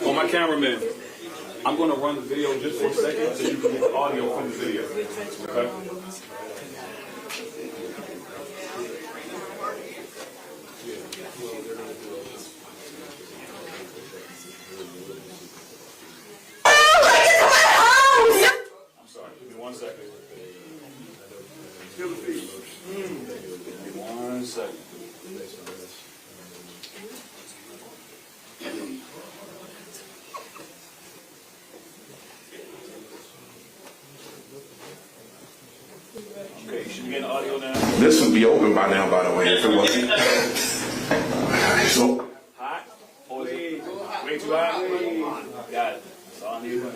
On my cameraman, I'm going to run the video just for a second so you can get the audio from the video. Okay? I'm sorry, give me 1 second. Feel the feet. Give me 1 second. Okay, you should be getting audio now. This would be open by now, by the way, if it wasn't. So, Hot? Or is it way too hot? Got it. That's all I need to know.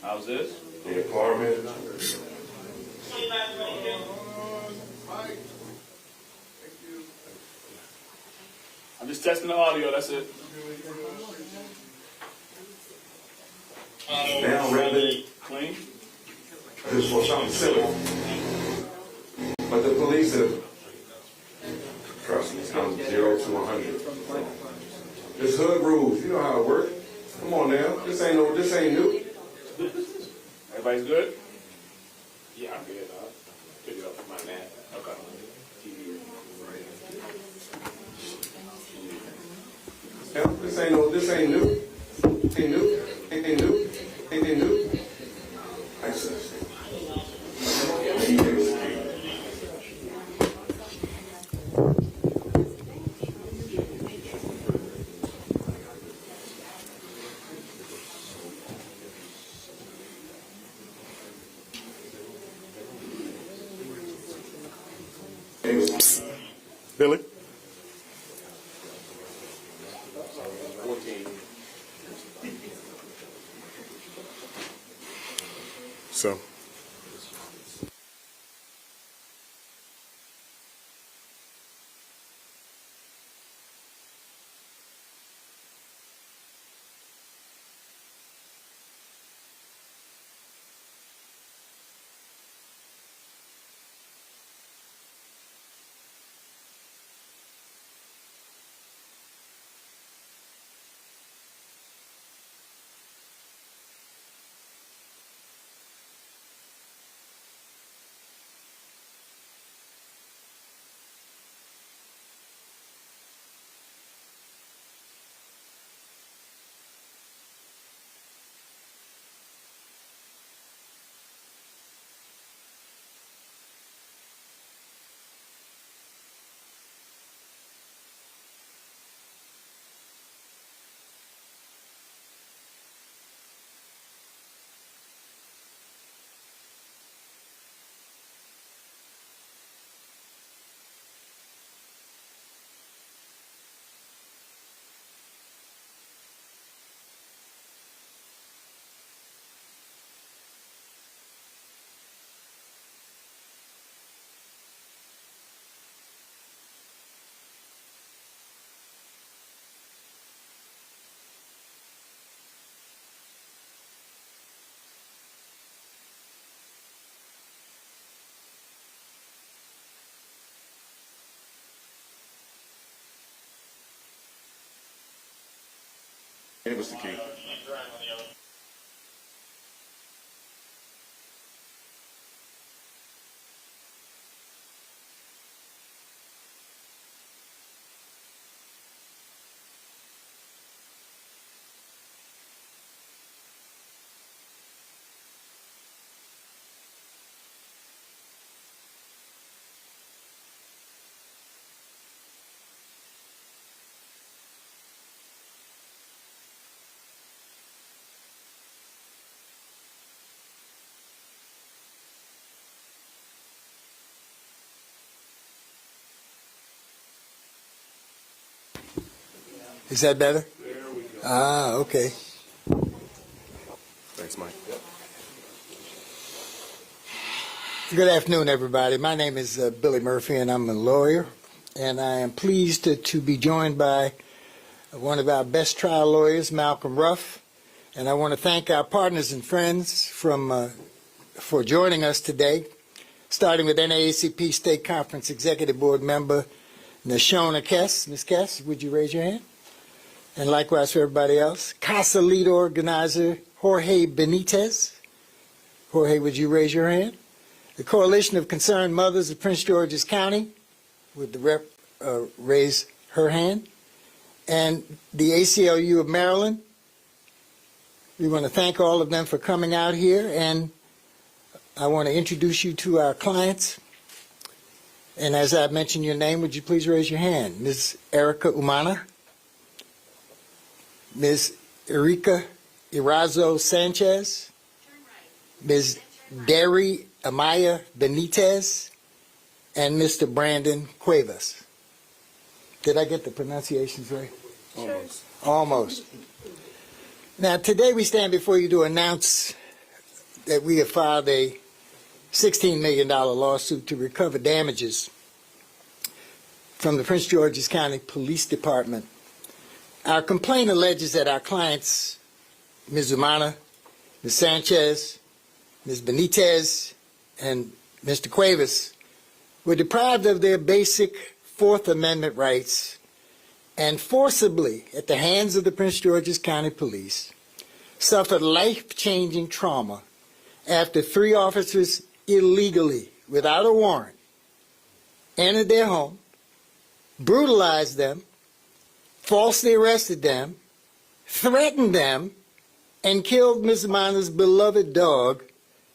How's this? the apartment. I'm just testing the audio, that's it. Now, rather Clean? just for something silly. But the police have, trust me, I'm 0 to 100. This hood rules, you know how it works. Come on now, this ain't new. Everybody's good? Yeah, I'm good. I'll pick it up from my man. Okay. Yeah, this ain't new. Ain't new. Access. Billy? 14. So. It was the key. Is that better? Ah, okay. Thanks, Mike. Good afternoon, everybody. My name is Billy Murphy, and I'm a lawyer. And I am pleased to be joined by one of our best trial lawyers, Malcolm Ruff, And I want to thank our partners and friends for joining us today, starting with NAACP State Conference Executive Board member Nashona Kess. Ms. Kess, would you raise your hand? And likewise for everybody else. CASA lead organizer Jorge Benitez. Jorge, would you raise your hand? The Coalition of Concerned Mothers of Prince George's County, would the rep raise her hand? And the ACLU of Maryland. We want to thank all of them for coming out here, and I want to introduce you to our clients. And as I mentioned your name, would you please raise your hand? Ms. Erica Umana, Ms. Erika Irazo Sanchez, Ms. Derry Amaya Benitez, and Mr. Brandon Cuevas. Did I get the pronunciations right? Almost. Almost. Now, today we stand before you to announce that we have filed a $16 million lawsuit to recover damages from the Prince George's County Police Department. Our complaint alleges that our clients, Ms. Umana, Ms. Sanchez, Ms. Benitez, and Mr. Cuevas, were deprived of their basic Fourth Amendment rights and forcibly, at the hands of the Prince George's County Police, suffered life-changing trauma after 3 officers illegally, without a warrant, entered their home, brutalized them, falsely arrested them, threatened them, and killed Ms. Umana's beloved dog,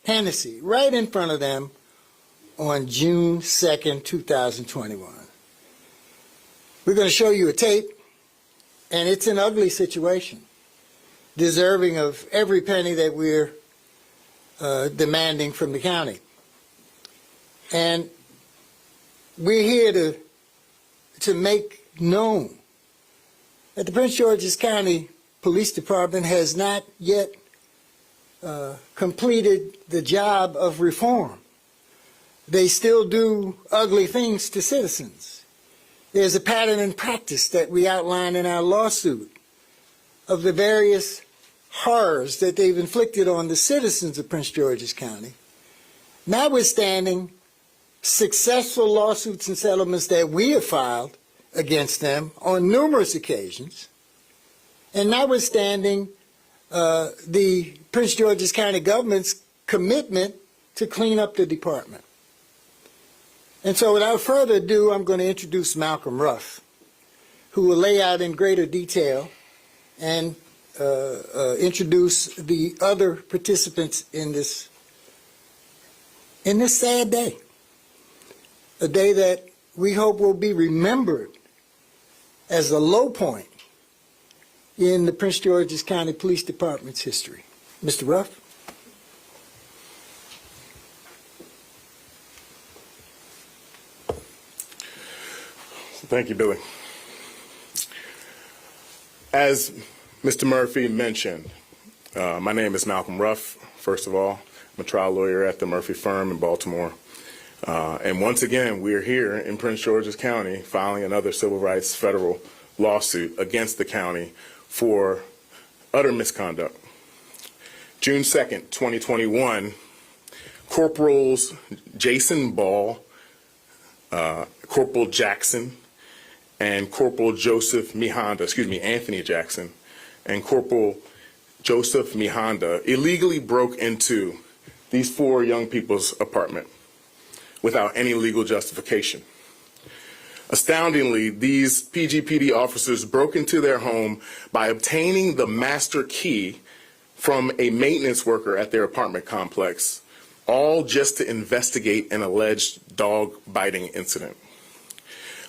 Hennessy, right in front of them on June 2nd, 2021. We're going to show you a tape, and it's an ugly situation, deserving of every penny that we're demanding from the county. And we're here to make known that the Prince George's County Police Department has not yet completed the job of reform. They still do ugly things to citizens. There's a pattern and practice that we outline in our lawsuit of the various horrors that they've inflicted on the citizens of Prince George's County, notwithstanding successful lawsuits and settlements that we have filed against them on numerous occasions, and notwithstanding the Prince George's County government's commitment to clean up the department. And so without further ado, I'm going to introduce Malcolm Ruff, who will lay out in greater detail and introduce the other participants in this sad day, a day that we hope will be remembered as a low point in the Prince George's County Police Department's history. Mr. Ruff? Thank you, Billy. As Mr. Murphy mentioned, my name is Malcolm Ruff, first of all. I'm a trial lawyer at the Murphy firm in Baltimore. And once again, we're here in Prince George's County filing another civil rights federal lawsuit against the county for utter misconduct. June 2nd, 2021, Corporals Jason Ball, Corporal Jackson, and Corporal Joseph Mihanda, Anthony Jackson, and Corporal Joseph Mihanda illegally broke into these 4 young people's apartment without any legal justification. Astoundingly, these PGPD officers broke into their home by obtaining the master key from a maintenance worker at their apartment complex, all just to investigate an alleged dog biting incident.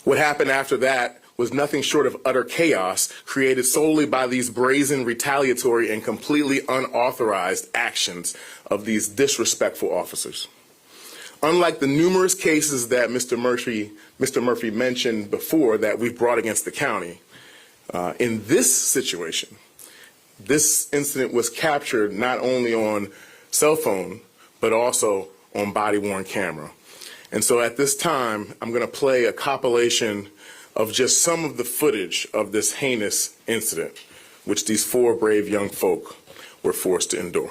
What happened after that was nothing short of utter chaos created solely by these brazen, retaliatory, and completely unauthorized actions of these disrespectful officers. Unlike the numerous cases that Mr. Murphy mentioned before that we've brought against the county, in this situation, this incident was captured not only on cell phone, but also on body-worn camera. And so at this time, I'm going to play a compilation of just some of the footage of this heinous incident, which these 4 brave young folk were forced to endure.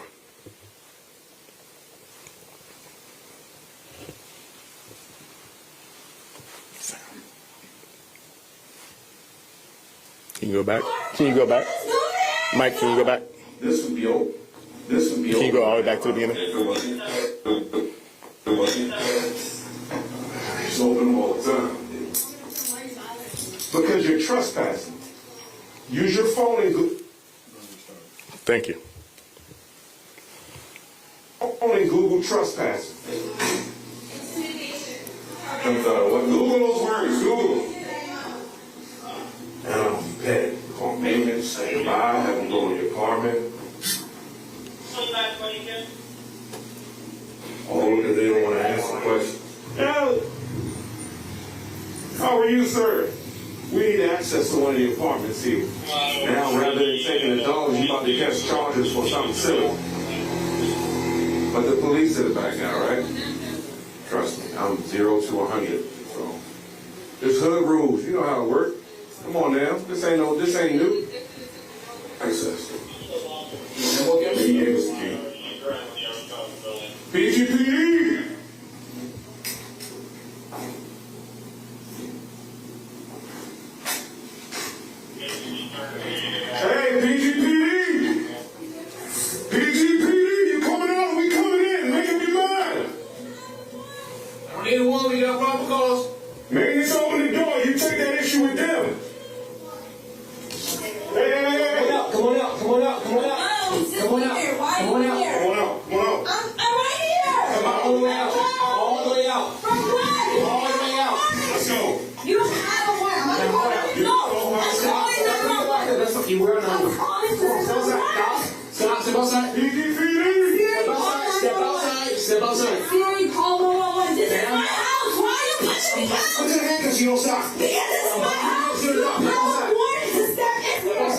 Can you go back? Can you go back? Mike, can you go back? This would be open. This would be Can open. you go all the way back to the beginning? It's open all the time. Because you're trespassing. Use your phone and Thank you. Google trespassing. What? Google those words. Google them. And I'll be paid. Call maintenance, say goodbye, have them go in your apartment. All because they don't want to answer questions. Now, how are you, sir? We need access to one of the apartments here. Now, rather than taking the dollars, you about to catch charges for something silly. But the police are the back now, right? Trust me, I'm 0 to 100. So, there's hood rules. You know how it works. Come on now, this ain't new. Access. PGPD. Hey, PGPD. PGPD, you coming out? We coming in. Make up your mind. I don't need a woman. You got proper calls. Maintenance, open the door. You take that issue with them. Hey. Come on out. Come on out. Come on out. Come on out. Come on out. Come on out. Come on out. I'm right here. Come on, all the way out. All the way out. From what? All the way out. Let's go. You don't have a warrant. I'm gonna call it. No. I'm calling the number. That's you wear a number. I'm calling the number. Stop. Step outside. PGPD. Step outside. Step outside. Step outside. Siri, call 111. This is my house. Why are you pushing me out? Put your hand because you don't stop. Because this is my house. You don't have a warrant to step in here.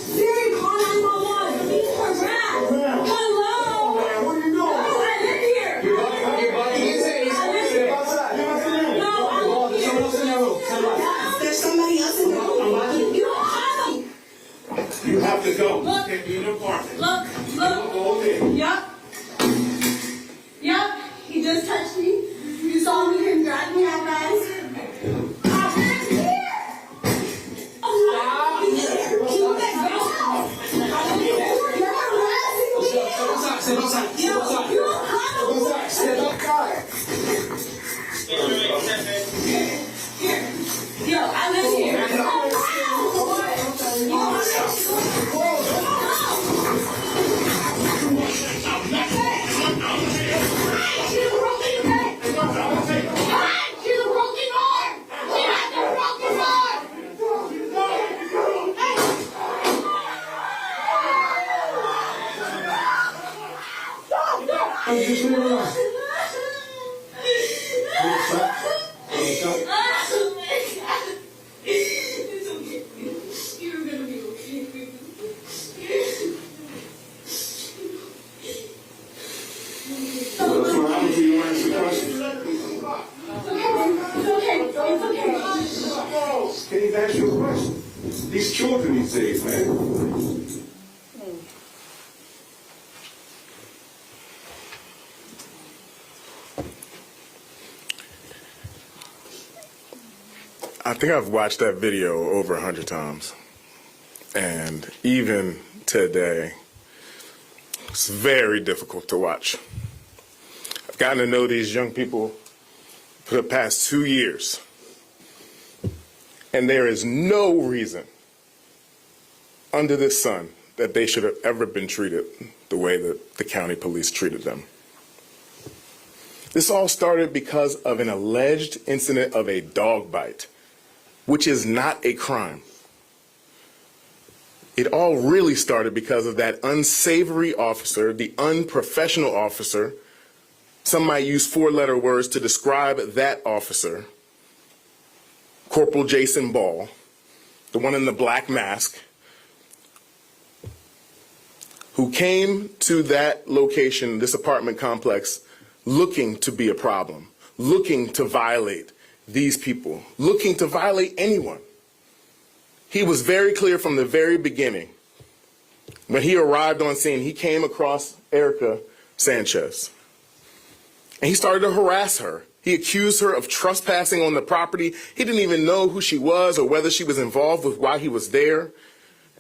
Siri, call 911. These are rats. Hello. What are you doing? No, I live here. Your body is in. Step outside. No, I live here. Someone else in that room. Come on. There's somebody else in the room. You don't have them. You have to go. Look. Get in the apartment. Look. Go in. Yep. He just touched me. You saw me and dragged me out, guys. I'm here. Oh, no. You guys go. You're harassing me. Step outside. Step outside. Step outside. You don't have a Step outside. Here. Yo, I live here. Just leave it alone. It's okay. You're gonna be okay. What's what happens when you answer questions? It's okay. Can you answer your question? These children these days, man. I think I've watched that video over 100 times. And even today, it's very difficult to watch. I've gotten to know these young people for the past 2 years. And there is no reason under the sun that they should have ever been treated the way that the county police treated them. This all started because of an alleged incident of a dog bite, which is not a crime. It all really started because of that unsavory officer, the unprofessional officer. Some might use 4-letter words to describe that officer, Corporal Jason Ball, the one in the black mask, who came to that location, this apartment complex, looking to be a problem, looking to violate these people, looking to violate anyone. He was very clear from the very beginning. When he arrived on scene, he came across Erica Sanchez, and he started to harass her. He accused her of trespassing on the property. He didn't even know who she was or whether she was involved with why he was there.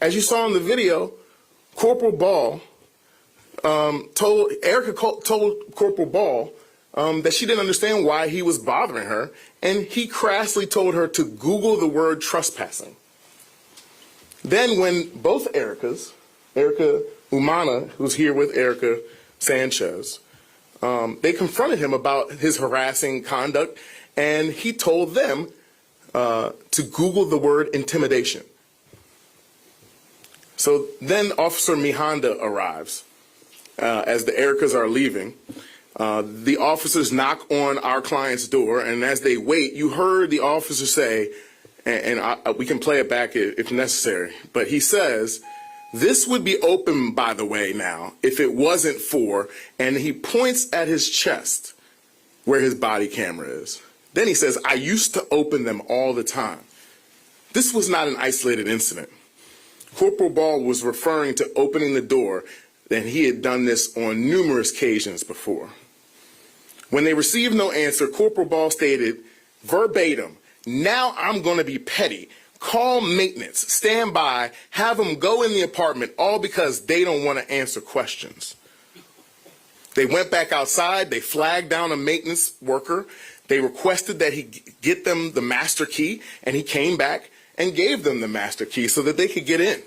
As you saw in the video, Corporal Ball told Corporal Ball that she didn't understand why he was bothering her, and he crassly told her to Google the word trespassing. Then when both Erica Umana, who's here with Erica Sanchez, they confronted him about his harassing conduct, and he told them to Google the word intimidation. So then Officer Mihanda arrives as the Ericas are leaving. The officers knock on our client's door, and as they wait, you heard the officer say, and we can play it back if necessary, but he says, "This would be open, by the way, now, if it wasn't for," and he points at his chest where his body camera is. Then he says, "I used to open them all the time." This was not an isolated incident. Corporal Ball was referring to opening the door, and he had done this on numerous occasions before. When they received no answer, Corporal Ball stated verbatim, "Now I'm going to be petty. Call maintenance, stand by, have them go in the apartment, all because they don't want to answer questions." They went back outside, they flagged down a maintenance worker, they requested that he get them the master key, and he came back and gave them the master key so that they could get in.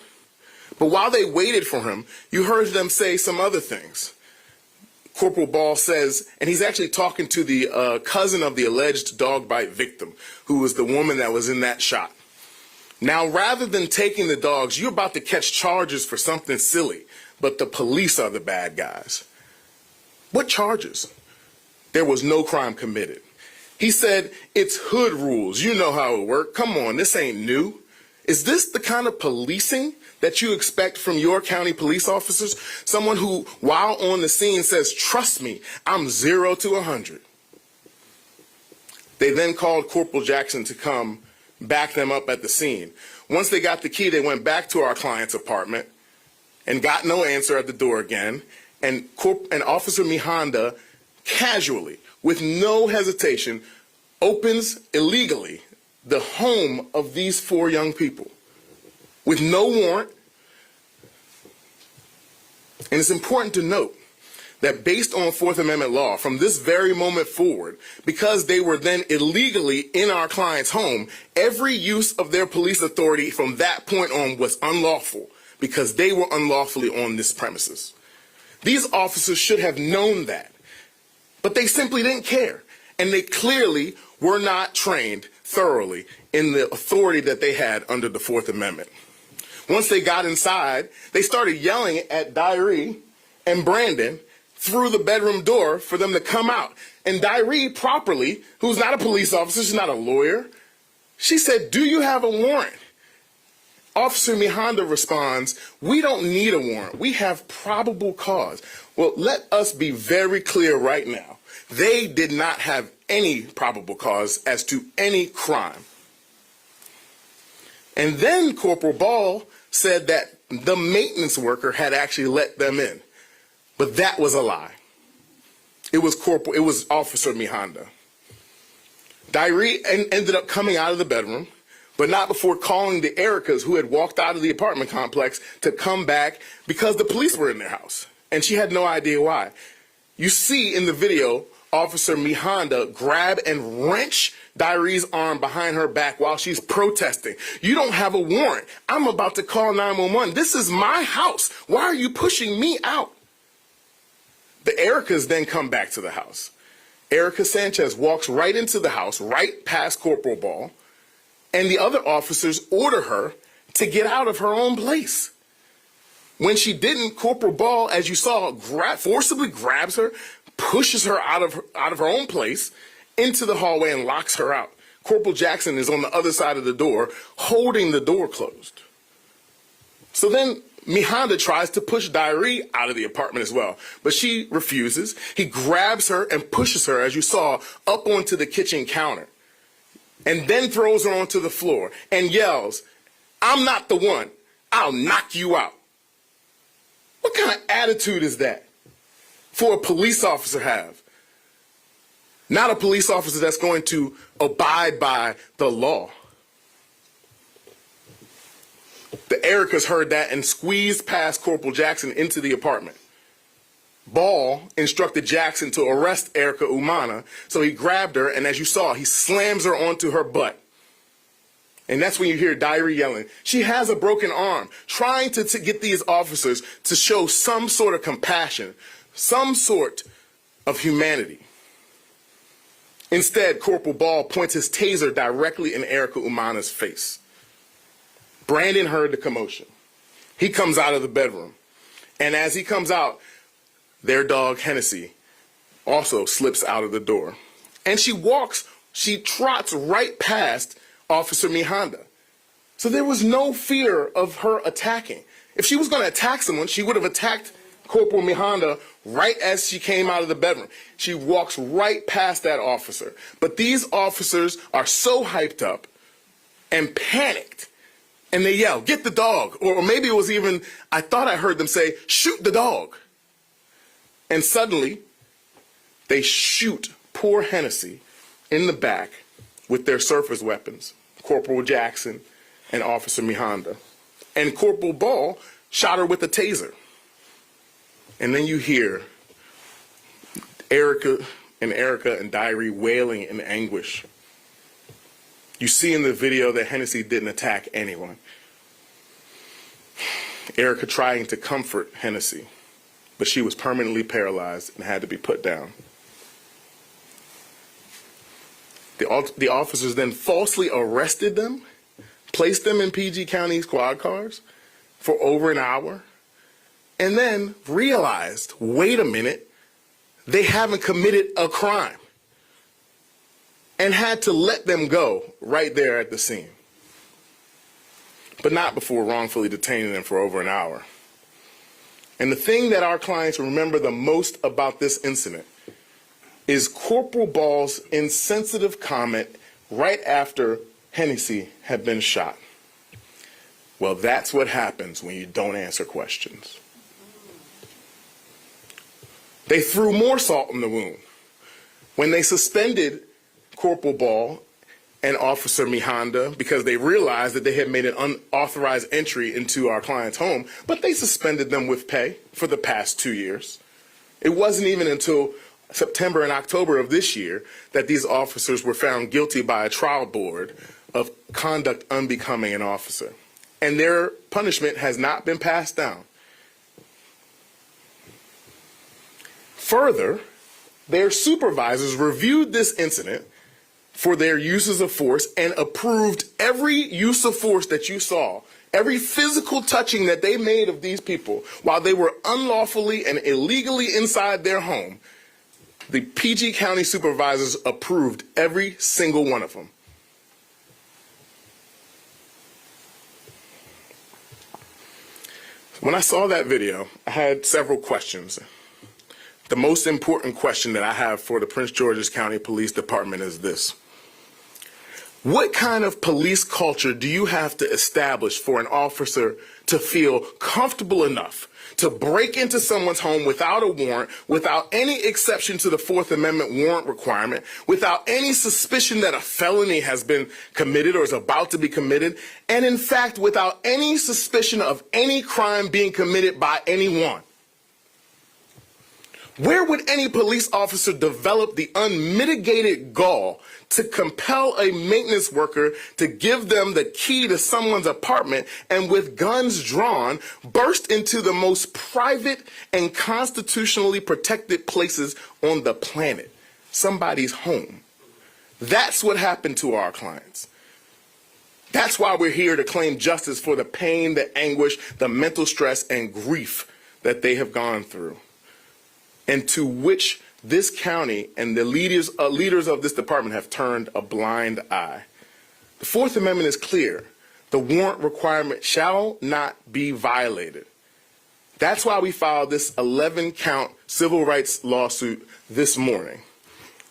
But while they waited for him, you heard them say some other things. Corporal Ball says, and he's actually talking to the cousin of the alleged dog bite victim, who was the woman that was in that shot. "Now, rather than taking the dogs, you're about to catch charges for something silly, but the police are the bad guys." What charges? There was no crime committed. He said, "It's hood rules. You know how it works. Come on, this ain't new." Is this the kind of policing that you expect from your county police officers? Someone who, while on the scene, says, "Trust me, I'm 0 to 100. They then called Corporal Jackson to come back them up at the scene. Once they got the key, they went back to our client's apartment and got no answer at the door again. And Officer Mihanda casually, with no hesitation, opens illegally the home of these 4 young people with no warrant. And it's important to note that based on Fourth Amendment law, from this very moment forward, because they were then illegally in our client's home, every use of their police authority from that point on was unlawful because they were unlawfully on this premises. These officers should have known that, but they simply didn't care. And they clearly were not trained thoroughly in the authority that they had under the Fourth Amendment. Once they got inside, they started yelling at Diary and Brandon through the bedroom door for them to come out. And Diary, properly, who's not a police officer, she's not a lawyer, she said, "Do you have a warrant?" Officer Mihanda responds, "We don't need a warrant. We have probable cause." Well, let us be very clear right now. They did not have any probable cause as to any crime. And then Corporal Ball said that the maintenance worker had actually let them in. But that was a lie. It was Officer Mihanda. Diary ended up coming out of the bedroom, but not before calling the Ericas who had walked out of the apartment complex to come back because the police were in their house. And she had no idea why. You see in the video, Officer Mihanda grab and wrench Diary's arm behind her back while she's protesting. "You don't have a warrant. I'm about to call 911. This is my house. Why are you pushing me out?" The Ericas then come back to the house. Erica Sanchez walks right into the house, right past Corporal Ball, and the other officers order her to get out of her own place. When she didn't, Corporal Ball, as you saw, forcibly grabs her, pushes her out of her own place into the hallway and locks her out. Corporal Jackson is on the other side of the door, holding the door closed. So then Mihanda tries to push Diary out of the apartment as well, but she refuses. He grabs her and pushes her, as you saw, up onto the kitchen counter, and then throws her onto the floor and yells, "I'm not the one. I'll knock you out." What kind of attitude is that for a police officer to have? Not a police officer that's going to abide by the law. The Ericas heard that and squeezed past Corporal Jackson into the apartment. Ball instructed Jackson to arrest Erica Umana, so he grabbed her, and as you saw, he slams her onto her butt. And that's when you hear Diary yelling, she has a broken arm, trying to get these officers to show some sort of compassion, some sort of humanity. Instead, Corporal Ball points his taser directly in Erica Umana's face. Brandon heard the commotion. He comes out of the bedroom. And as he comes out, their dog Hennessy also slips out of the door. And she trots right past Officer Mihanda. So there was no fear of her attacking. If she was going to attack someone, she would have attacked Corporal Mihanda right as she came out of the bedroom. She walks right past that officer. But these officers are so hyped up and panicked, and they yell, get the dog. Or maybe it was even, I thought I heard them say, shoot the dog. And suddenly, they shoot poor Hennessy in the back with their surface weapons, Corporal Jackson and Officer Mihanda. And Corporal Ball shot her with a taser. And then you hear Erica and Diary wailing in anguish. You see in the video that Hennessy didn't attack anyone. Erica trying to comfort Hennessy, but she was permanently paralyzed and had to be put down. The officers then falsely arrested them, placed them in PG County squad cars for over an hour, and then realized, wait a minute, they haven't committed a crime, and had to let them go right there at the scene. But not before wrongfully detaining them for over an hour. And the thing that our clients remember the most about this incident is Corporal Ball's insensitive comment right after Hennessy had been shot. Well, that's what happens when you don't answer questions. They threw more salt in the wound. When they suspended Corporal Ball and Officer Mihanda because they realized that they had made an unauthorized entry into our client's home, but they suspended them with pay for the past 2 years. It wasn't even until September and October of this year that these officers were found guilty by a trial board of conduct unbecoming an officer. And their punishment has not been passed down. Further, their supervisors reviewed this incident for their uses of force and approved every use of force that you saw, every physical touching that they made of these people while they were unlawfully and illegally inside their home. The PG County supervisors approved every single one of them. When I saw that video, I had several questions. The most important question that I have for the Prince George's County Police Department is this. What kind of police culture do you have to establish for an officer to feel comfortable enough to break into someone's home without a warrant, without any exception to the Fourth Amendment warrant requirement, without any suspicion that a felony has been committed or is about to be committed, and in fact, without any suspicion of any crime being committed by anyone? Where would any police officer develop the unmitigated gall to compel a maintenance worker to give them the key to someone's apartment and with guns drawn, burst into the most private and constitutionally protected places on the planet, somebody's home? That's what happened to our clients. That's why we're here to claim justice for the pain, the anguish, the mental stress, and grief that they have gone through, and to which this county and the leaders of this department have turned a blind eye. The Fourth Amendment is clear. The warrant requirement shall not be violated. That's why we filed this 11-count civil rights lawsuit this morning.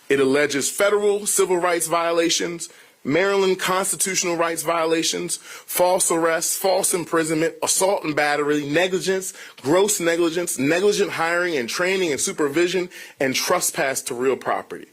It alleges federal civil rights violations, Maryland constitutional rights violations, false arrest, false imprisonment, assault and battery, negligence, gross negligence, negligent hiring and training and supervision, and trespass to real property.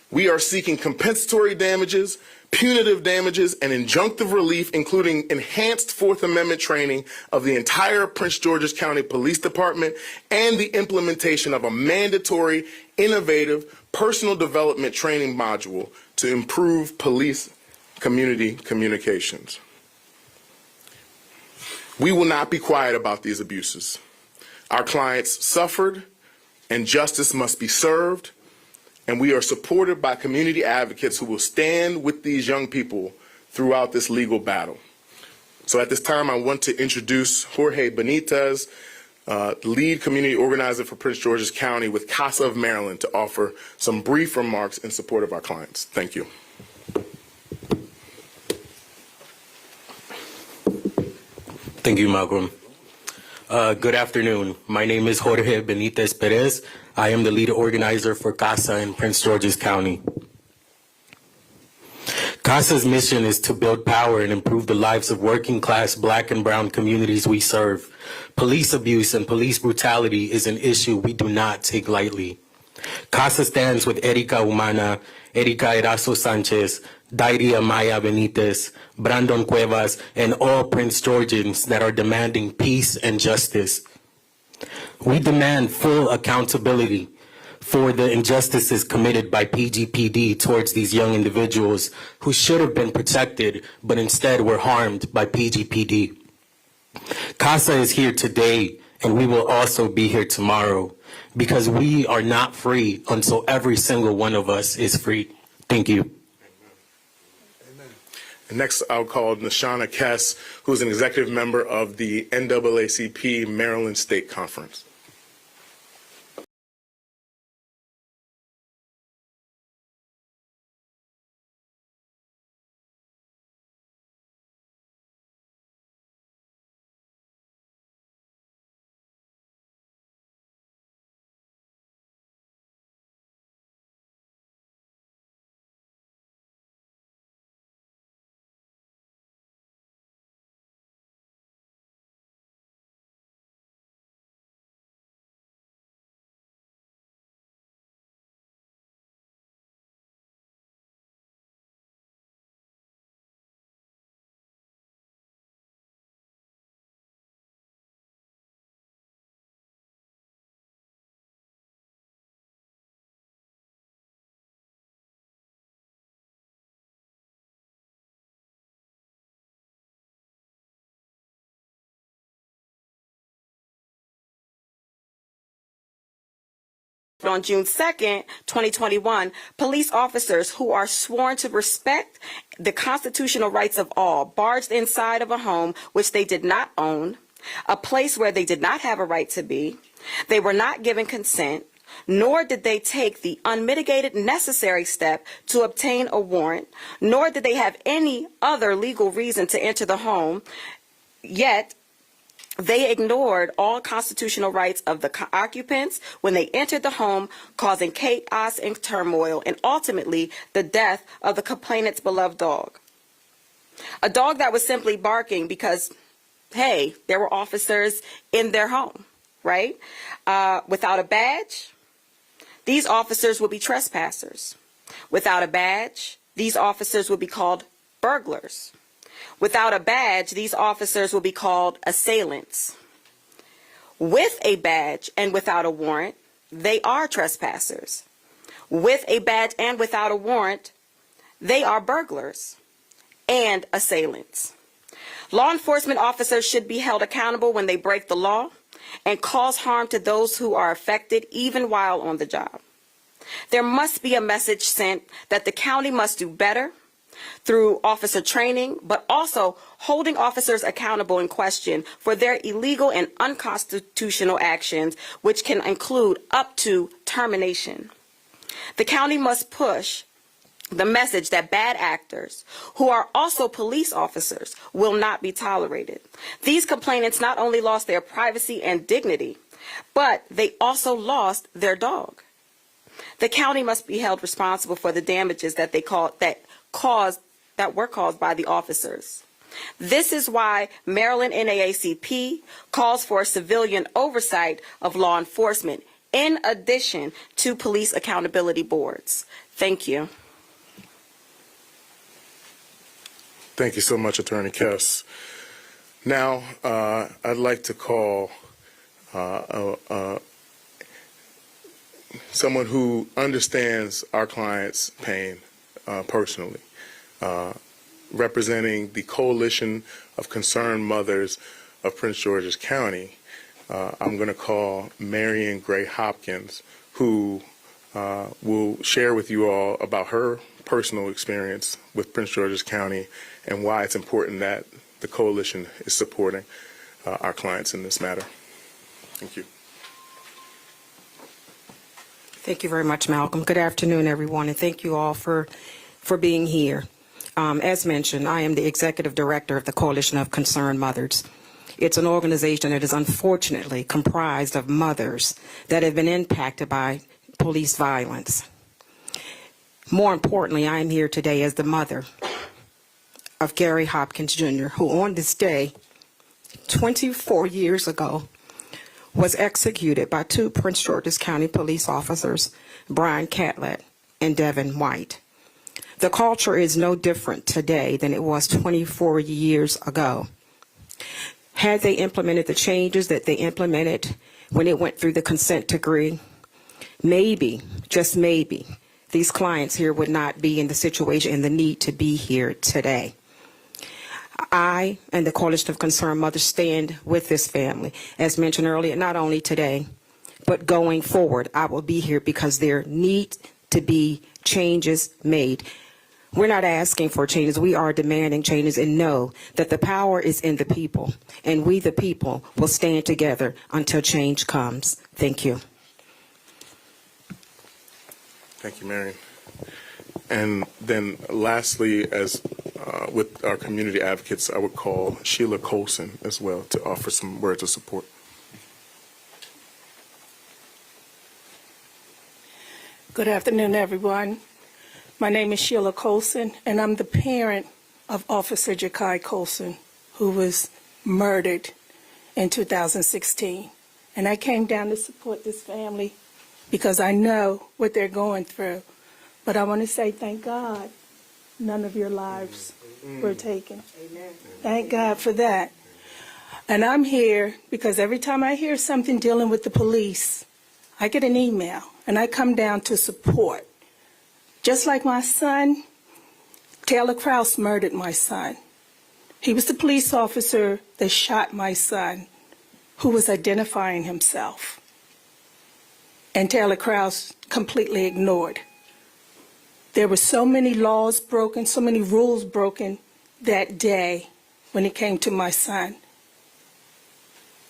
We are seeking compensatory damages, punitive damages, and injunctive relief, including enhanced Fourth Amendment training of the entire Prince George's County Police Department and the implementation of a mandatory, innovative, personal development training module to improve police community communications. We will not be quiet about these abuses. Our clients suffered, and justice must be served, and we are supported by community advocates who will stand with these young people throughout this legal battle. So at this time, I want to introduce Jorge Benitez, lead community organizer for Prince George's County with CASA of Maryland, to offer some brief remarks in support of our clients. Thank you. Thank you, Malcolm. Good afternoon. My name is Jorge Benitez Perez. I am the lead organizer for CASA in Prince George's County. CASA's mission is to build power and improve the lives of working class Black and brown communities we serve. Police abuse and police brutality is an issue we do not take lightly. CASA stands with Erika Humana, Erika Erazo Sanchez, Dairia Maya Benitez, Brandon Cuevas, and all Prince Georgians that are demanding peace and justice. We demand full accountability for the injustices committed by PGPD towards these young individuals who should have been protected, but instead were harmed by PGPD. CASA is here today, and we will also be here tomorrow, because we are not free until every single one of us is free. Thank you. And next, I'll call Nashana Kess, who is an executive member of the NAACP Maryland State Conference. On June 2nd, 2021, police officers who are sworn to respect the constitutional rights of all barged inside of a home which they did not own, a place where they did not have a right to be. They were not given consent, nor did they take the unmitigated necessary step to obtain a warrant, nor did they have any other legal reason to enter the home, yet they ignored all constitutional rights of the occupants when they entered the home, causing chaos and turmoil, and ultimately the death of the complainant's beloved dog. A dog that was simply barking because, hey, there were officers in their home, right? Without a badge, these officers would be trespassers. Without a badge, these officers would be called burglars. Without a badge, these officers will be called assailants. With a badge and without a warrant, they are trespassers. With a badge and without a warrant, they are burglars and assailants. Law enforcement officers should be held accountable when they break the law and cause harm to those who are affected, even while on the job. There must be a message sent that the county must do better through officer training, but also holding officers accountable and question for their illegal and unconstitutional actions, which can include up to termination. The county must push the message that bad actors, who are also police officers, will not be tolerated. These complainants not only lost their privacy and dignity, but they also lost their dog. The county must be held responsible for the damages that caused that were caused by the officers. This is why Maryland NAACP calls for civilian oversight of law enforcement in addition to police accountability boards. Thank you. Thank you so much, Attorney Kess. Now, I'd like to call someone who understands our client's pain personally, representing the Coalition of Concerned Mothers of Prince George's County. I'm going to call Marion Gray Hopkins, who will share with you all about her personal experience with Prince George's County and why it's important that the coalition is supporting our clients in this matter. Thank you. Thank you very much, Malcolm. Good afternoon, everyone, and thank you all for being here. As mentioned, I am the Executive Director of the Coalition of Concerned Mothers. It's an organization that is unfortunately comprised of mothers that have been impacted by police violence. More importantly, I am here today as the mother of Gary Hopkins, Jr., who on this day, 24 years ago, was executed by two Prince George's County police officers, Brian Catlett and Devin White. The culture is no different today than it was 24 years ago. Had they implemented the changes that they implemented when it went through the consent decree, maybe, just maybe, these clients here would not be in the situation and the need to be here today. I and the Coalition of Concerned Mothers stand with this family. As mentioned earlier, not only today, but going forward, I will be here because there need to be changes made. We're not asking for changes. We are demanding changes and know that the power is in the people, and we, the people, will stand together until change comes. Thank you. Thank you, Marion. And then lastly, as with our community advocates, I would call Sheila Colson as well to offer some words of support. Good afternoon, everyone. My name is Sheila Colson, and I'm the parent of Officer Jakai Colson, who was murdered in 2016. And I came down to support this family because I know what they're going through. But I want to say thank God none of your lives were taken. Amen. Thank God for that. And I'm here because every time I hear something dealing with the police, I get an email, and I come down to support. Just like my son, Taylor Krause murdered my son. He was the police officer that shot my son, who was identifying himself. And Taylor Krause completely ignored. There were so many laws broken, so many rules broken that day when it came to my son.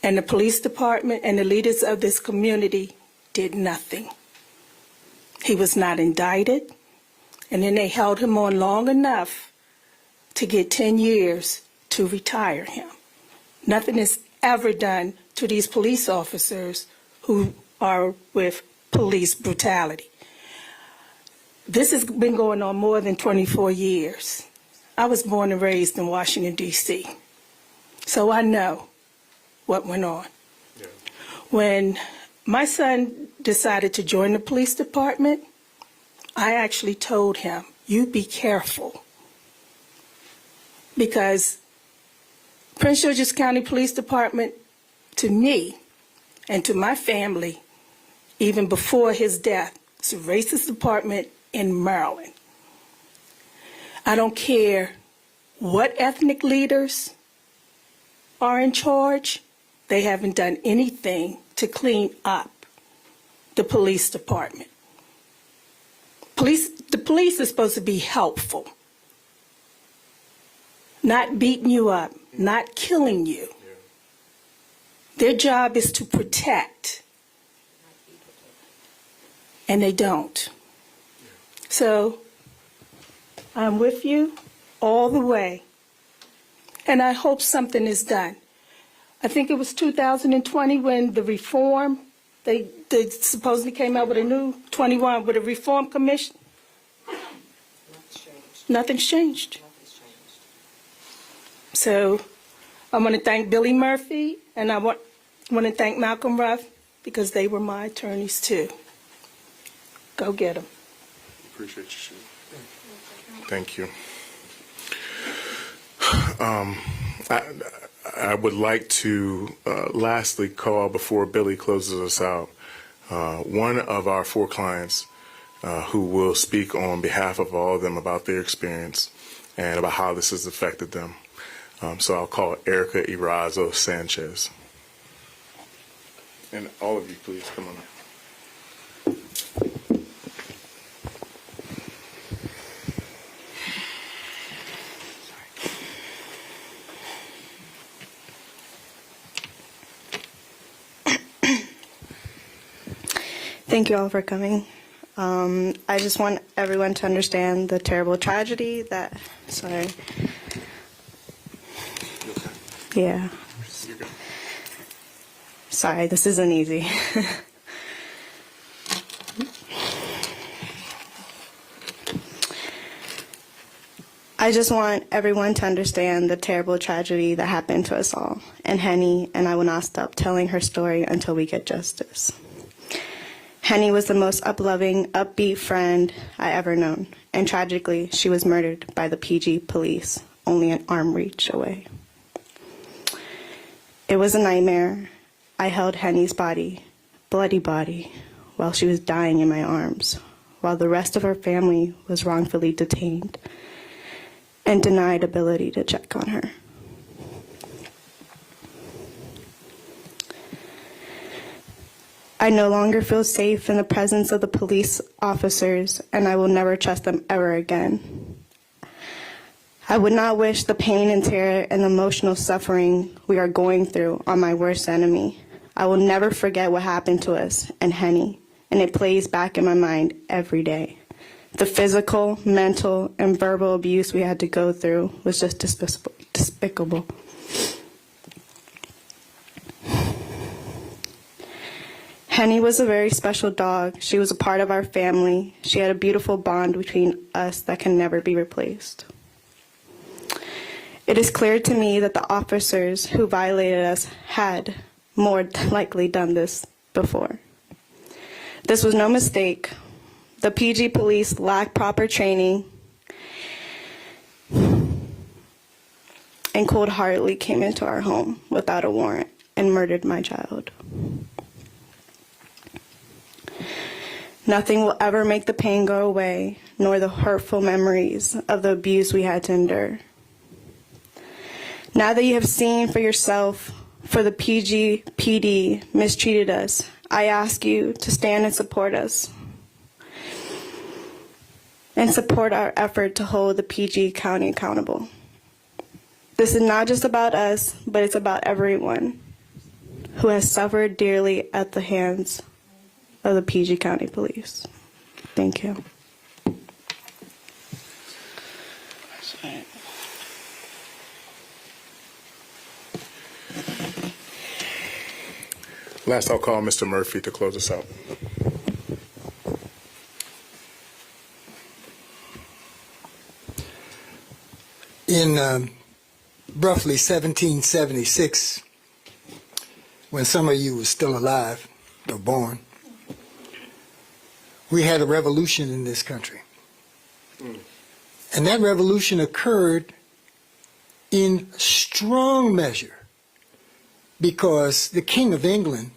And the police department and the leaders of this community did nothing. He was not indicted, and then they held him on long enough to get 10 years to retire him. Nothing is ever done to these police officers who are with police brutality. This has been going on more than 24 years. I was born and raised in Washington, D.C., so I know what went on. Yeah. When my son decided to join the police department, I actually told him, you be careful, because Prince George's County Police Department, to me and to my family, even before his death, it's a racist department in Maryland. I don't care what ethnic leaders are in charge, they haven't done anything to clean up the police department. The police is supposed to be helpful, not beating you up, not killing you. Yeah. Their job is to protect, and they don't. Yeah. So I'm with you all the way, and I hope something is done. I think it was 2020 when the reform, they supposedly came out with a new 21 with a reform commission. Nothing's changed. So I want to thank Billy Murphy, and I want to thank Malcolm Ruff, because they were my attorneys too. Go get them. Appreciate you, Sheila. Thank you. I would like to lastly call, before Billy closes us out, one of our 4 clients who will speak on behalf of all of them about their experience and about how this has affected them. So I'll call Erica Irazo Sanchez. And all of you, please come on up. Thank you all for coming. I just want everyone to understand the terrible tragedy that, sorry. Yeah. Sorry, this isn't easy. I just want everyone to understand the terrible tragedy that happened to us all. And Henny, and I will not stop telling her story until we get justice. Henny was the most uploving, upbeat friend I ever known. And tragically, she was murdered by the PG police, only an arm reach away. It was a nightmare. I held Henny's body, bloody body, while she was dying in my arms, while the rest of her family was wrongfully detained and denied ability to check on her. I no longer feel safe in the presence of the police officers, and I will never trust them ever again. I would not wish the pain and terror and emotional suffering we are going through on my worst enemy. I will never forget what happened to us and Henny, and it plays back in my mind every day. The physical, mental, and verbal abuse we had to go through was just despicable. Henny was a very special dog. She was a part of our family. She had a beautiful bond between us that can never be replaced. It is clear to me that the officers who violated us had more than likely done this before. This was no mistake. The PG police lacked proper training and cold-heartedly came into our home without a warrant and murdered my child. Nothing will ever make the pain go away, nor the hurtful memories of the abuse we had to endure. Now that you have seen for yourself for the PG PD mistreated us, I ask you to stand and support us and support our effort to hold the PG County accountable. This is not just about us, but it's about everyone who has suffered dearly at the hands of the PG County Police. Thank you. Last, I'll call Mr. Murphy to close us out. In roughly 1776, when some of you were still alive or born, we had a revolution in this country. And that revolution occurred in strong measure because the King of England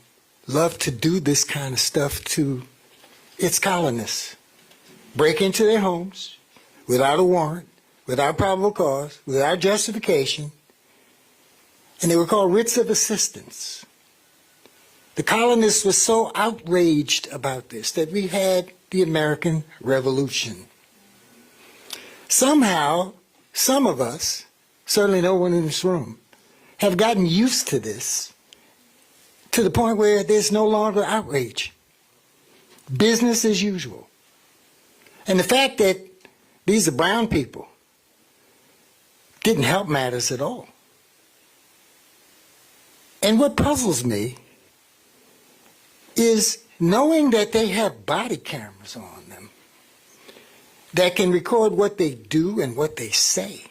loved to do this kind of stuff to its colonists. Break into their homes without a warrant, without probable cause, without justification, and they were called writs of assistance. The colonists were so outraged about this that we had the American Revolution. Somehow, some of us, certainly no one in this room, have gotten used to this to the point where there's no longer outrage. Business as usual. And the fact that these are brown people didn't help matters at all. And what puzzles me is knowing that they have body cameras on them that can record what they do and what they say.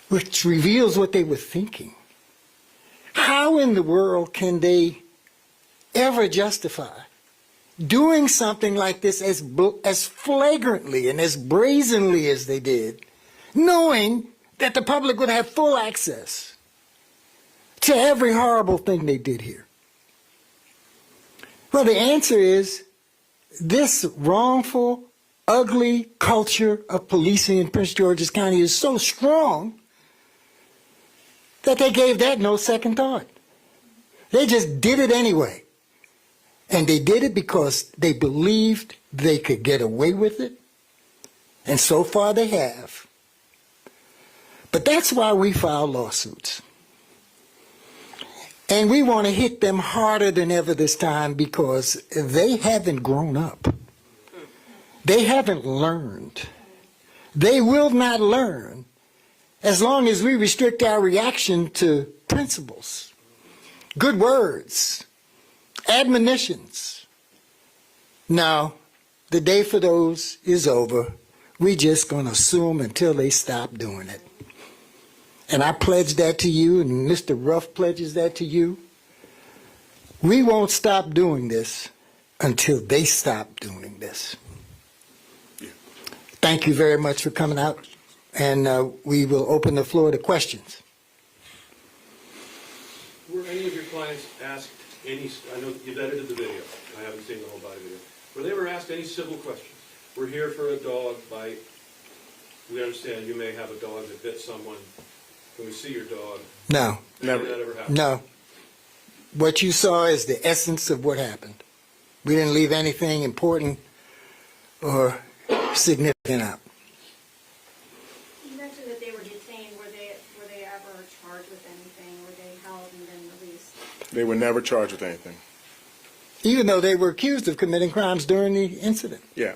which reveals what they were thinking. How in the world can they ever justify doing something like this as flagrantly and as brazenly as they did, knowing that the public would have full access to every horrible thing they did here? Well, the answer is this wrongful, ugly culture of policing in Prince George's County is so strong that they gave that no second thought. They just did it anyway. And they did it because they believed they could get away with it. And so far they have. But that's why we file lawsuits. And we want to hit them harder than ever this time because they haven't grown up. They haven't learned. They will not learn as long as we restrict our reaction to principles, good words, admonitions. Now, the day for those is over. We're just going to sue them until they stop doing it. And I pledge that to you, and Mr. Ruff pledges that to you. We won't stop doing this until they stop doing this. Thank you very much for coming out, and we will open the floor to questions. Were any of your clients asked any, I know you've edited the video, I haven't seen the whole body video, were they ever asked any civil questions? We're here for a dog bite. We understand you may have a dog that bit someone. Can we see your dog? No. Never. That ever happened? No. What you saw is the essence of what happened. We didn't leave anything important or significant out. You mentioned that they were detained. Were they ever charged with anything? Were they held and then released? They were never charged with anything. Even though they were accused of committing crimes during the incident. Yeah.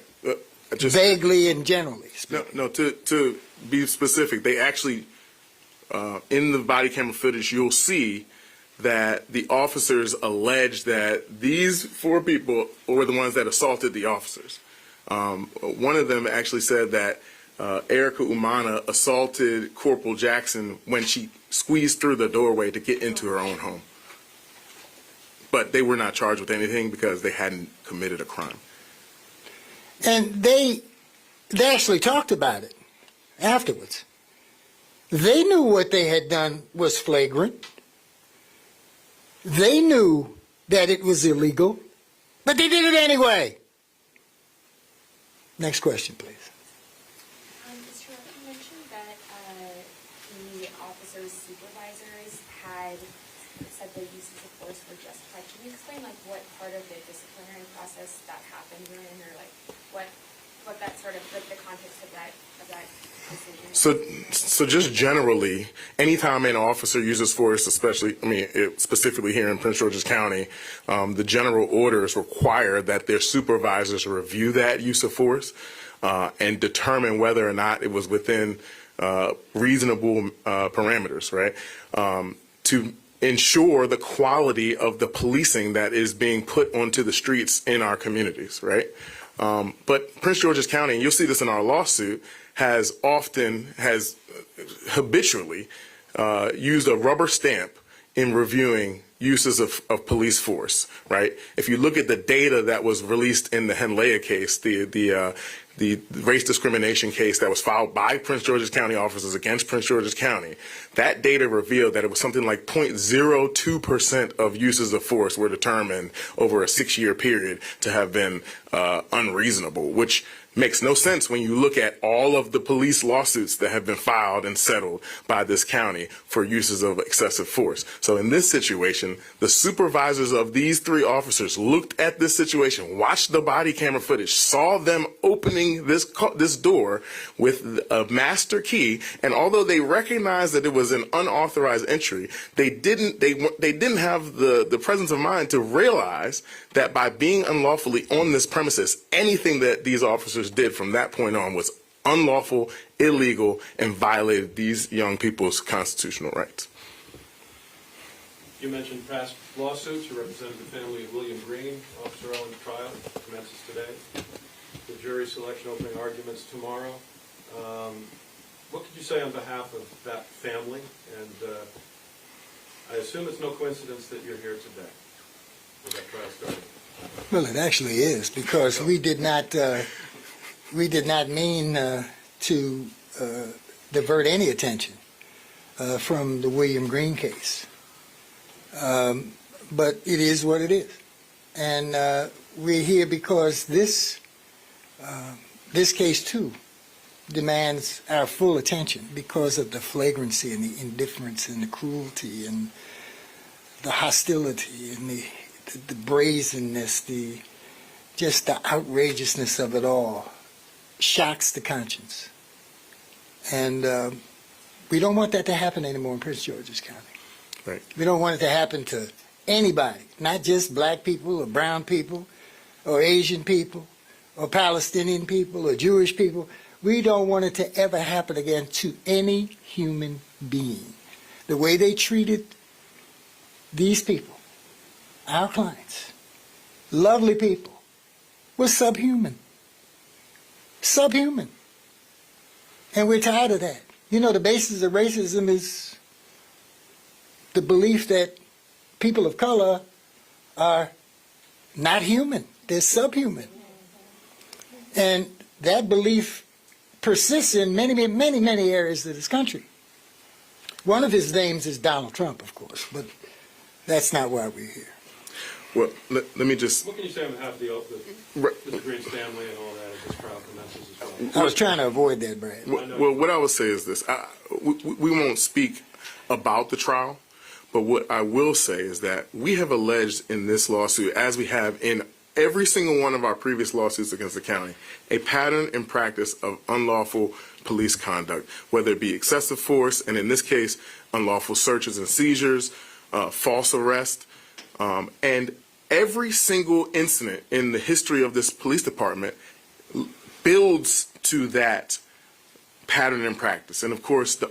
Vaguely and generally. No, to be specific, they actually, in the body camera footage, you'll see that the officers alleged that these 4 people were the ones that assaulted the officers. One of them actually said that Erica Umana assaulted Corporal Jackson when she squeezed through the doorway to get into her own home. But they were not charged with anything because they hadn't committed a crime. And they actually talked about it afterwards. They knew what they had done was flagrant. They knew that it was illegal, but they did it anyway. Next question, please. Mr. Ruff, you mentioned that the officers' supervisors had said the uses of force were justified. Can you explain what part of the disciplinary process that happened during, or what that sort of the context of that decision? So just generally, anytime an officer uses force, especially, specifically here in Prince George's County, the general orders require that their supervisors review that use of force and determine whether or not it was within reasonable parameters, right? To ensure the quality of the policing that is being put onto the streets in our communities, right? But Prince George's County, and you'll see this in our lawsuit, has habitually used a rubber stamp in reviewing uses of police force, right? If you look at the data that was released in the Henlea case, the race discrimination case that was filed by Prince George's County officers against Prince George's County, that data revealed that it was something like 0.02% of uses of force were determined over a 6-year period to have been unreasonable, which makes no sense when you look at all of the police lawsuits that have been filed and settled by this county for uses of excessive force. So in this situation, the supervisors of these 3 officers looked at this situation, watched the body camera footage, saw them opening this door with a master key, and although they recognized that it was an unauthorized entry, they didn't have the presence of mind to realize that by being unlawfully on this premises, anything that these officers did from that point on was unlawful, illegal, and violated these young people's constitutional rights. You mentioned past lawsuits. You represented the family of William Green. Officer Owen's trial commences today. The jury selection opening arguments tomorrow. what could you say on behalf of that family? And I assume it's no coincidence that you're here today, where that trial started. Well, it actually is, because we did not mean to divert any attention from the William Green case. But it is what it is. And we're here because this case, too, demands our full attention because of the flagrancy and the indifference and the cruelty and the hostility and the brazenness, just the outrageousness of it all shocks the conscience. And we don't want that to happen anymore in Prince George's County. Right. We don't want it to happen to anybody, not just black people or brown people or Asian people or Palestinian people or Jewish people. We don't want it to ever happen again to any human being. The way they treated these people, our clients, lovely people, was subhuman. Subhuman. And we're tired of that. You know, the basis of racism is the belief that people of color are not human. They're subhuman. And that belief persists in many, many, many areas of this country. One of his names is Donald Trump, of course, but that's not why we're here. Well, let me just... What can you say on behalf of Mr. Green's family and all that as this trial commences as well? I was trying to avoid that, Brad. Well, what I would say is this. We won't speak about the trial, but what I will say is that we have alleged in this lawsuit, as we have in every single one of our previous lawsuits against the county, a pattern and practice of unlawful police conduct, whether it be excessive force, and in this case, unlawful searches and seizures, false arrest, and every single incident in the history of this police department builds to that pattern and practice. And of course, the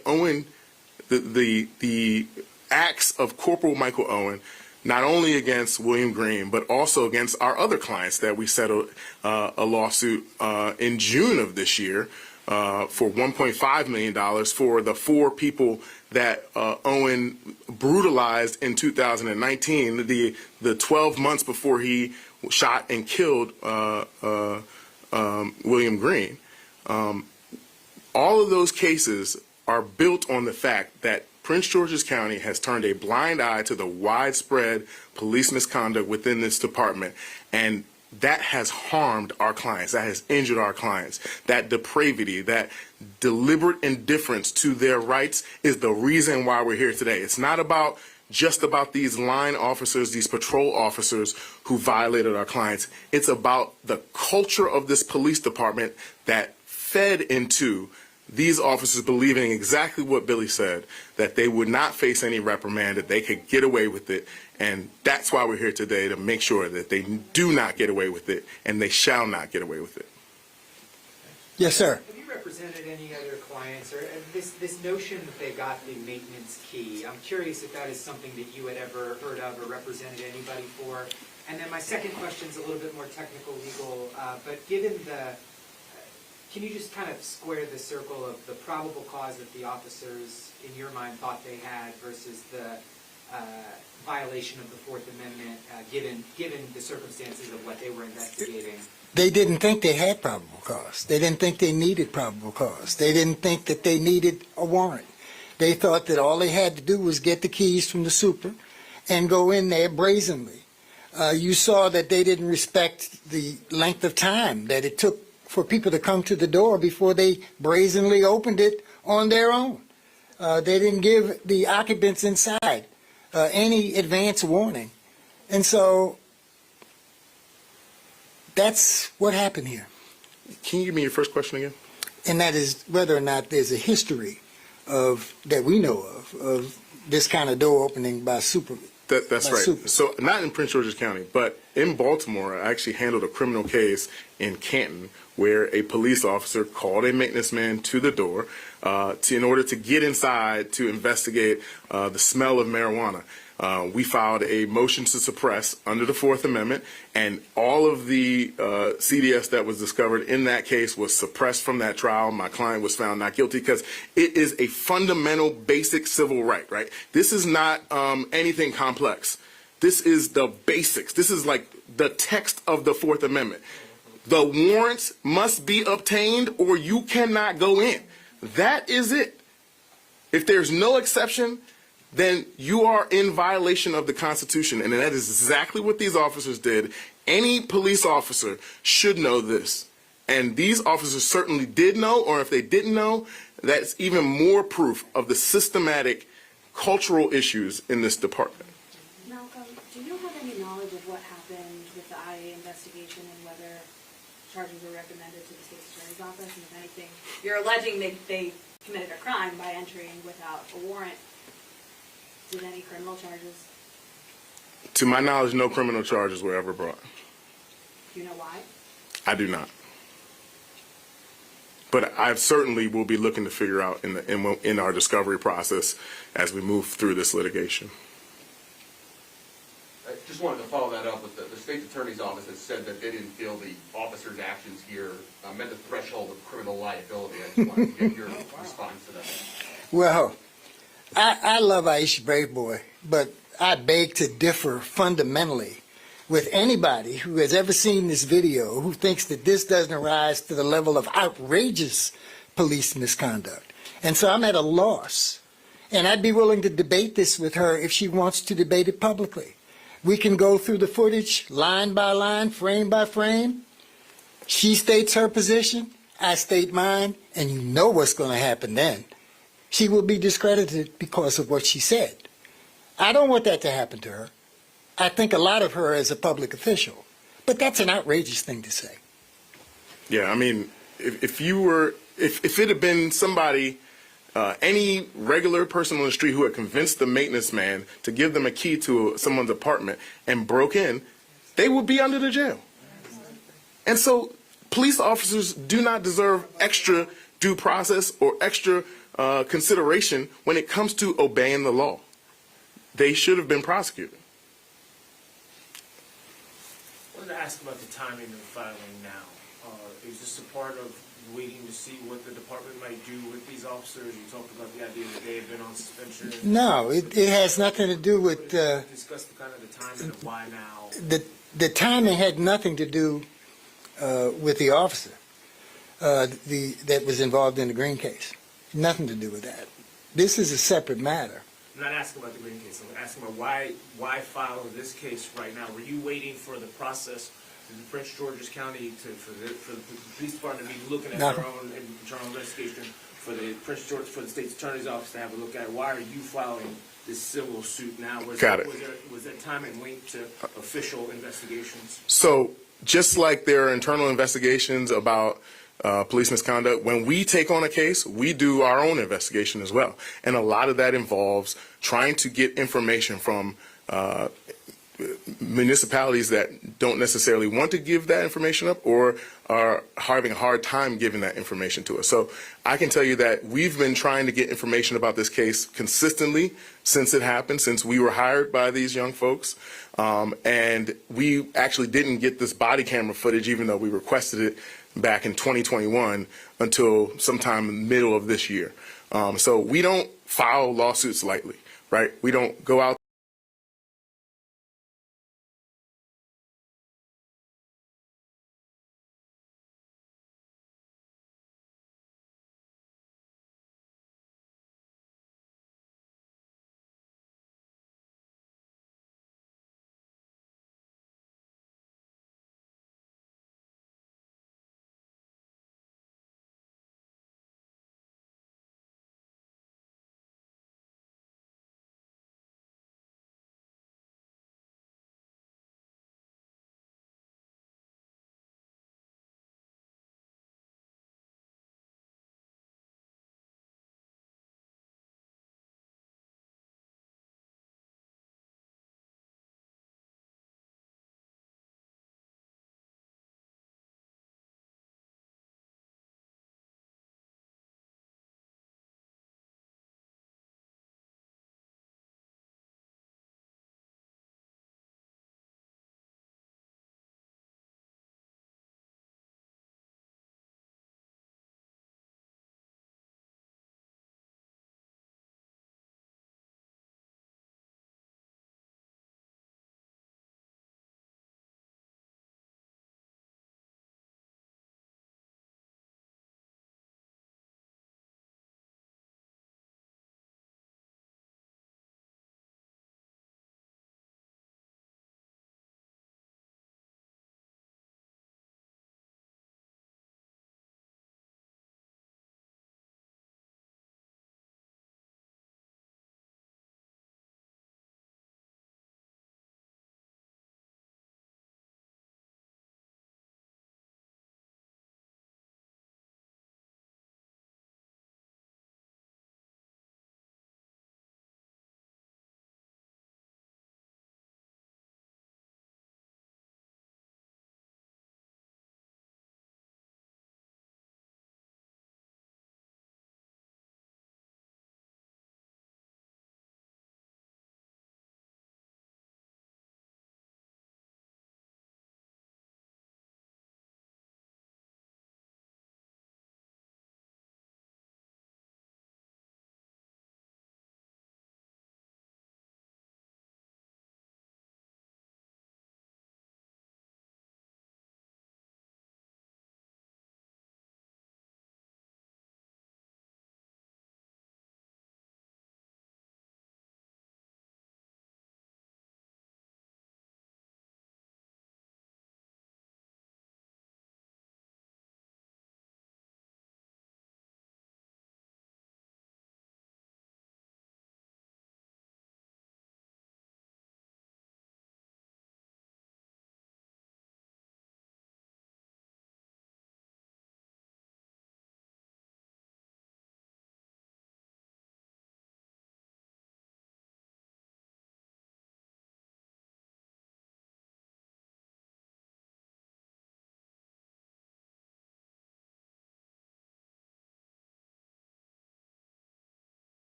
acts of Corporal Michael Owen, not only against William Green, but also against our other clients that we settled a lawsuit in June of this year for $1.5 million for the 4 people that Owen brutalized in 2019, the 12 months before he shot and killed William Green. All of those cases are built on the fact that Prince George's County has turned a blind eye to the widespread police misconduct within this department, and that has harmed our clients. That has injured our clients. That depravity, that deliberate indifference to their rights is the reason why we're here today. It's not just about these line officers, these patrol officers who violated our clients. It's about the culture of this police department that fed into these officers believing exactly what Billy said, that they would not face any reprimand, that they could get away with it. And that's why we're here today, to make sure that they do not get away with it, and they shall not get away with it. Yes, sir. Have you represented any other clients, or this notion that they got the maintenance key? I'm curious if that is something that you had ever heard of or represented anybody for. And then my second question is a little bit more technical, legal, but given the can you just kind of square the circle of the probable cause that the officers, in your mind, thought they had versus the violation of the Fourth Amendment, given the circumstances of what they were investigating? They didn't think they had probable cause. They didn't think they needed probable cause. They didn't think that they needed a warrant. They thought that all they had to do was get the keys from the super and go in there brazenly. You saw that they didn't respect the length of time that it took for people to come to the door before they brazenly opened it on their own. They didn't give the occupants inside any advance warning. And so that's what happened here. Can you give me your first question again? And that is whether or not there's a history of, that we know of this kind of door opening by super. That's right. So not in Prince George's County, but in Baltimore, I actually handled a criminal case in Canton where a police officer called a maintenance man to the door in order to get inside to investigate the smell of marijuana. we filed a motion to suppress under the Fourth Amendment, and all of the CDS that was discovered in that case was suppressed from that trial. My client was found not guilty because it is a fundamental, basic civil right, right? This is not anything complex. This is the basics. This is like the text of the Fourth Amendment. The warrants must be obtained or you cannot go in. That is it. If there's no exception, then you are in violation of the Constitution, and that is exactly what these officers did. Any police officer should know this, and these officers certainly did know, or if they didn't know, that's even more proof of the systematic cultural issues in this department. Malcolm, do you have any knowledge of what happened with the IA investigation and whether charges were recommended to the state's attorney's office, and if anything, you're alleging they committed a crime by entering without a warrant? Did any criminal charges? To my knowledge, no criminal charges were ever brought. Do you know why? I do not. But I certainly will be looking to figure out in our discovery process as we move through this litigation. I just wanted to follow that up with the state's attorney's office has said that they didn't feel the officer's actions here met the threshold of criminal liability. I just wanted to get your response to that. Well, I love Aisha Brave Boy, but I beg to differ fundamentally with anybody who has ever seen this video who thinks that this doesn't rise to the level of outrageous police misconduct. And so I'm at a loss. And I'd be willing to debate this with her if she wants to debate it publicly. We can go through the footage line by line, frame by frame. She states her position, I state mine, and you know what's going to happen then. She will be discredited because of what she said. I don't want that to happen to her. I think a lot of her as a public official. But that's an outrageous thing to say. Yeah, I mean, if it had been somebody, any regular person on the street who had convinced the maintenance man to give them a key to someone's apartment and broke in, they would be under the jail. And so police officers do not deserve extra due process or extra consideration when it comes to obeying the law. They should have been prosecuted. I wanted to ask about the timing of filing now. Is this a part of waiting to see what the department might do with these officers? You talked about the idea that they had been on suspension. No, it has nothing to do with... discuss the kind of the timing of why now. The timing had nothing to do with the officer that was involved in the Green case. Nothing to do with that. This is a separate matter. I'm not asking about the Green case. I'm asking about why file this case right now? Were you waiting for the process in Prince George's County for the police department to be looking at their own internal investigation, for the state's attorney's office to have a look at it? Why are you filing this civil suit now? Was there timing linked to official investigations? So just like there are internal investigations about police misconduct, when we take on a case, we do our own investigation as well. And a lot of that involves trying to get information from municipalities that don't necessarily want to give that information up or are having a hard time giving that information to us. So I can tell you that we've been trying to get information about this case consistently since it happened, since we were hired by these young folks. And we actually didn't get this body camera footage, even though we requested it back in 2021, until sometime middle of this year. So we don't file lawsuits lightly, right? We don't go out